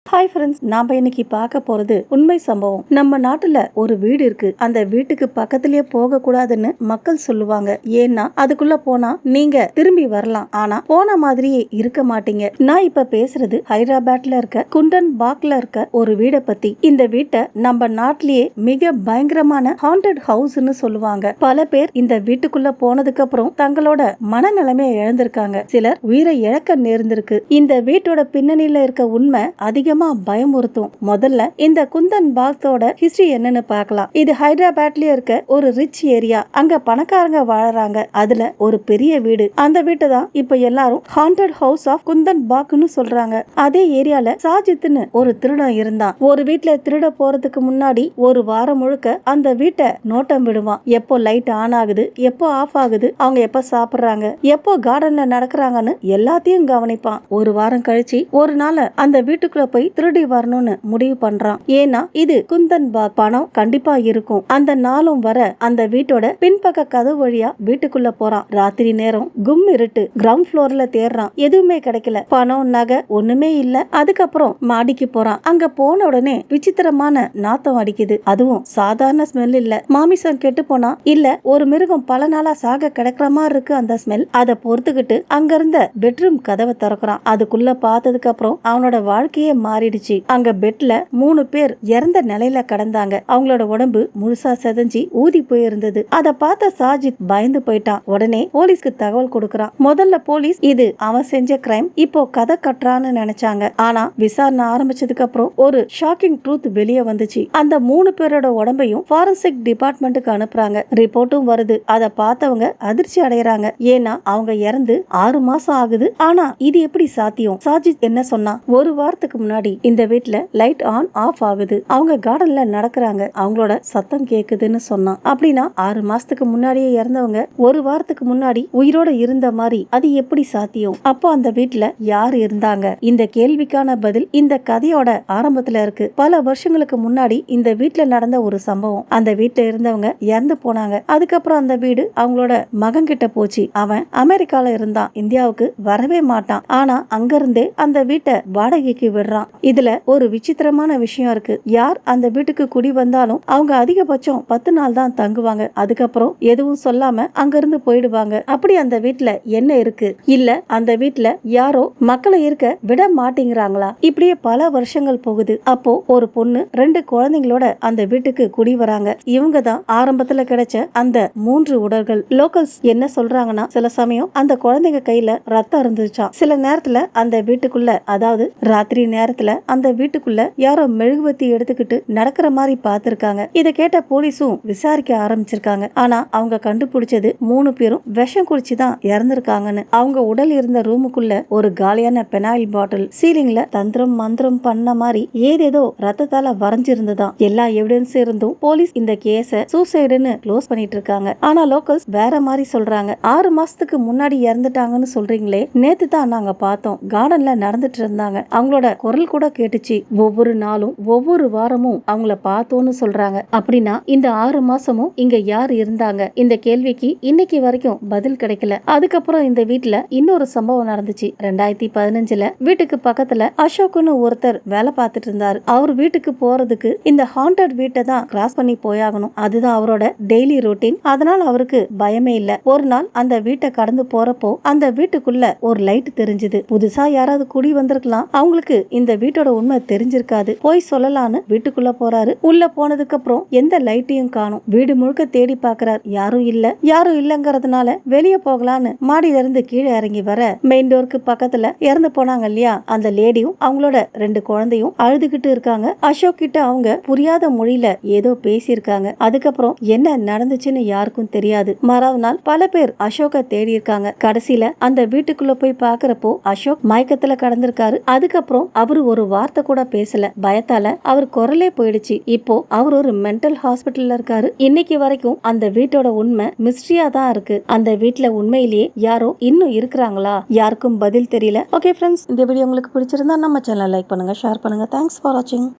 Hi friends, நாம இன்னைக்கு பார்க்க போறது உண்மை சம்பவம். நம்ம நாட்டுல ஒரு வீடு இருக்கு. அந்த வீட்டுக்கு பக்கத்திலேயே போக கூடாதுன்னு மக்கள் சொல்லுவாங்க. ஏன்னா அதுக்குள்ள போனா நீங்க திரும்பி வரலாம், ஆனா போன மாதிரியே இருக்க மாட்டீங்க. நான் இப்ப பேசுறது ஹைதராபாத்ல இருக்க குண்டன் பாக்ல இருக்க ஒரு வீடை பத்தி. இந்த வீட்டை நம்ம நாட்டிலேயே மிக பயங்கரமான ஹாண்டட் ஹவுஸ்னு சொல்லுவாங்க. பல பேர் இந்த வீட்டுக்குள்ள போனதுக்கு அப்புறம் தங்களோட மனநிலைமையை இழந்திருக்காங்க. சிலர் உயிரை இழக்க நேர்ந்திருக்கு. இந்த வீட்டோட பின்னணியில இருக்க உண்மை அதிகமா பயமுறுத்தும். முதல்ல இந்த குந்தன் பாக்ஸோட ஹிஸ்டரி என்னன்னு பார்க்கலாம். இது ஹைதராபாத்ல இருக்க ஒரு ரிச் ஏரியா. அங்க பணக்காரங்க வாழறாங்க. அதுல ஒரு பெரிய வீடு. அந்த வீட்டை தான் இப்ப எல்லாரும் ஹாண்டட் ஹவுஸ் ஆஃப் குந்தன் பாக்னு சொல்றாங்க. அதே ஏரியால சாஜித்னு ஒரு திருடன் இருந்தான். ஒரு வீட்டுல திருட போறதுக்கு முன்னாடி ஒரு வாரம் முழுக்க அந்த வீட்டை நோட்டம் விடுவான். எப்போ லைட் ஆன் ஆகுது, எப்போ ஆஃப் ஆகுது, அவங்க எப்ப சாப்பிடுறாங்க, எப்போ கார்டன்ல நடக்கிறாங்கன்னு எல்லாத்தையும் கவனிப்பான். ஒரு வாரம் கழிச்சு ஒரு நாள் அந்த வீட்டுக்குள்ள போய் திருடி வரணும்னு முடிவு பண்றான். ஏன்னா இது குந்தன் பாக், பணம் கண்டிப்பா இருக்கும். அந்த நாளும் வர அந்த வீட்டோட பின்பக்க கதவு வழியா வீட்டுக்குள்ள போறான். ராத்திரி நேரம், கும் இருட்டு. கிரவுண்ட் ஃப்ளோர்ல தேடுறான். எதுவுமே கிடைக்கல. பணம், நகை ஒண்ணுமே இல்ல. அதுக்கப்புறம் மாடிக்கு போறான். அங்க போன உடனே விசித்திரமான நாத்தம் அடிக்குது. அதுவும் சாதாரண ஸ்மெல் இல்ல. மாமிசம் கெட்டு போனா இல்ல ஒரு மிருகம் பல நாளா சாக கிடக்குற மாதிரி இருக்கு அந்த ஸ்மெல். அதை பொறுத்துக்கிட்டு அங்க இருந்த பெட்ரூம் கதவை திறக்கிறான். அதுக்குள்ள பார்த்ததுக்கு அப்புறம் அவனோட வாழ்க்கையே மாறிடுச்சு. அங்க பெட்ல 3 பேர் இறந்த நிலையில கடந்தாங்க. அவங்களோட உடம்பு முழுசா செதஞ்சி ஊதி போயிருந்தது. அதை பார்த்த சாஜித் பயந்து போயிட்டான். உடனே போலீஸ்க்கு தகவல் கொடுக்கறான். முதல்ல போலீஸ் இது அவன் செஞ்ச கிரைம், இப்போ கதை கட்டுறான்னு நினைச்சாங்க. ஆனா விசாரணை ஆரம்பிச்சதுக்கு அப்புறம் ஒரு ஷாக்கிங் ட்ரூத் வெளியே வந்துச்சு. அந்த 3 பேரோட உடம்பையும் ஃபாரன்சிக் டிபார்ட்மெண்ட்டுக்கு அனுப்புறாங்க. ரிப்போர்ட்டும் வருது. அதை பார்த்தவங்க அதிர்ச்சி அடையறாங்க. ஏன்னா அவங்க இறந்து 6 மாசம் ஆகுது. ஆனா இது எப்படி சாத்தியம்? சாஜித் என்ன சொன்னா, ஒரு வாரத்துக்கு முன்னாடி இந்த வீட்ல லைட் ஆன் ஆஃப் ஆகுது. அவங்க கார்டன்ல நடக்கிறாங்க. அவங்களோட சத்தம் கேக்குதுன்னு சொன்னான். அப்படின்னா 6 மாசத்துக்கு முன்னாடியே இறந்தவங்க ஒரு வாரத்துக்கு முன்னாடி உயிரோட இருந்த மாதிரி அது எப்படி சாத்தியம்? அப்போ அந்த வீட்ல யார் இருந்தாங்க? இந்த கேள்விக்கான பதில் இந்த கதையோட ஆரம்பத்துல இருக்கு. பல வருஷங்களுக்கு முன்னாடி இந்த வீட்ல நடந்த ஒரு சம்பவம். அந்த வீட்ல இருந்தவங்க இறந்து போனாங்க. அதுக்கப்புறம் அந்த வீடு அவங்களோட மகன் கிட்ட போச்சு. அவன் அமெரிக்கால இருந்தான். இந்தியாவுக்கு வரவே மாட்டான். ஆனா அங்கிருந்தே அந்த வீட்டை வாடகைக்கு விடுறான். இதுல ஒரு விசித்திரமான விஷயம் இருக்கு. யார் அந்த வீட்டுக்கு குடி வந்தாலும் அவங்க அதிகபட்சம் 10 நாள் தான் தங்குவாங்க. அதுக்கப்புறம் எதுவும் சொல்லாம அங்கிருந்து போயிடுவாங்க. அப்படி அந்த வீட்ல என்ன இருக்கு? இல்ல அந்த வீட்ல யாரோ மக்களை இருக்க விட மாட்டேங்கிறாங்களா? இப்படியே பல வருஷங்கள் போகுது. அப்போ ஒரு பொண்ணு 2 குழந்தைங்களோட அந்த வீட்டுக்கு குடி வராங்க. இவங்க தான் ஆரம்பத்துல கிடைச்ச அந்த 3 உடல்கள். லோக்கல்ஸ் என்ன சொல்றாங்கன்னா, சில சமயம் அந்த குழந்தைங்க கையில ரத்தம் இருந்துச்சாம். சில நேரத்துல அந்த வீட்டுக்குள்ள, அதாவது ராத்திரி நேரத்துல அந்த வீட்டுக்குள்ள யாரோ மெழுகுவத்தி எடுத்துக்கிட்டு நடக்கிற மாதிரி பார்த்திருக்காங்க. இதை கேட்ட போலீஸும் விசாரிக்க ஆரம்பிச்சிருக்காங்க. ஆனா அவங்க கண்டுபிடிச்சது 3 பேரும் விஷம் குடிச்சுதான் இறந்திருக்காங்கன்னு. அவங்க உடல் இருந்த ரூமுக்குள்ள ஒரு காலியான பெனாயில் பாட்டில், சீலிங்ல தந்திரம் மந்திரம் பண்ண மாதிரி ஏதேதோ ரத்தத்தால வரைஞ்சிருந்ததாம். எல்லா எவிடன்ஸ் இருந்தும் போலீஸ் இந்த கேஸ சூசைடுன்னு க்ளோஸ் பண்ணிட்டு இருக்காங்க. ஆனா லோக்கல்ஸ் வேற மாதிரி சொல்றாங்க. 6 மாசத்துக்கு முன்னாடி இறந்துட்டாங்கன்னு சொல்றீங்களே, நேத்து தான் நாங்க பார்த்தோம். கார்டன்ல நடந்துட்டு இருந்தாங்க. அவங்களோட குரல் கூட கேட்டுச்சு. ஒவ்வொரு நாளும் ஒவ்வொரு வாரமும் அவங்கள பார்த்தோன்னு சொல்றாங்க. அப்படின்னா இந்த 6 மாசமும் இங்க யார் இருந்தாங்க? இந்த கேள்விக்கு இன்னைக்கு வரைக்கும் பதில் கிடைக்கல. அதுக்கப்புறம் இந்த வீட்டுல இன்னொரு சம்பவம் நடந்துச்சு. 2015ல வீட்டுக்கு பக்கத்துல அசோக்னு ஒருத்தர் வேலை பார்த்துட்டு இருந்தாரு. அவர் வீட்டுக்கு போறதுக்கு இந்த ஹாண்டட் வீட்டை தான் கிராஸ் பண்ணி போயாகணும். அதுதான் அவரோட டெய்லி ரொட்டீன். அதனால அவருக்கு பயமே இல்ல. ஒரு நாள் அந்த வீட்டை கடந்து போறப்போ அந்த வீட்டுக்குள்ள ஒரு லைட் தெரிஞ்சது. புதுசா யாராவது குடி வந்திருக்கலாம். அவங்களுக்கு இந்த வீட்டோட உண்மை தெரிஞ்சிருக்காது. போய் சொல்லலான்னு வீட்டுக்குள்ள போறாரு. உள்ள போனதுக்கு அப்புறம் எந்த லைட்டையும் காணும். வீடு முழுக்க தேடி பாக்குறாரு. யாரும் இல்லங்கிறதுனால வெளியே போகலான்னு மாடியில இருந்து கீழே இறங்கி வர, மெயின் டோருக்கு பக்கத்துல இறந்து போனாங்க இல்லையா, அந்த லேடியும் அவங்களோட 2 குழந்தையும் அழுதுகிட்டு இருக்காங்க. அசோக் கிட்ட அவங்க புரியாத மொழியில ஏதோ பேசியிருக்காங்க. அதுக்கப்புறம் என்ன நடந்துச்சுன்னு யாருக்கும் தெரியாது. மறாவது நாள் பல பேர் அசோக்க தேடி இருக்காங்க. கடைசியில அந்த வீட்டுக்குள்ள போய் பாக்குறப்போ அசோக் மயக்கத்துல கடந்திருக்காரு. அதுக்கப்புறம் அவரு ஒரு வார்த்தை கூட பேசல. பயத்தால அவர் குரலே போயிடுச்சு. இப்போ அவர் ஒரு மென்டல் ஹாஸ்பிட்டல்ல இருக்காரு. இன்னைக்கு வரைக்கும் அந்த வீட்டோட உண்மை மிஸ்ட்ரியா தான் இருக்கு. அந்த வீட்ல உண்மையிலேயே யாரோ இன்னும் இருக்கிறாங்களா? யாருக்கும் பதில் தெரியல. ஓகே ஃப்ரெண்ட்ஸ், இந்த வீடியோ உங்களுக்கு பிடிச்சிருந்தா நம்ம சேனலை லைக் பண்ணுங்க, ஷேர் பண்ணுங்க. தேங்க்ஸ் ஃபார் வாட்சிங்.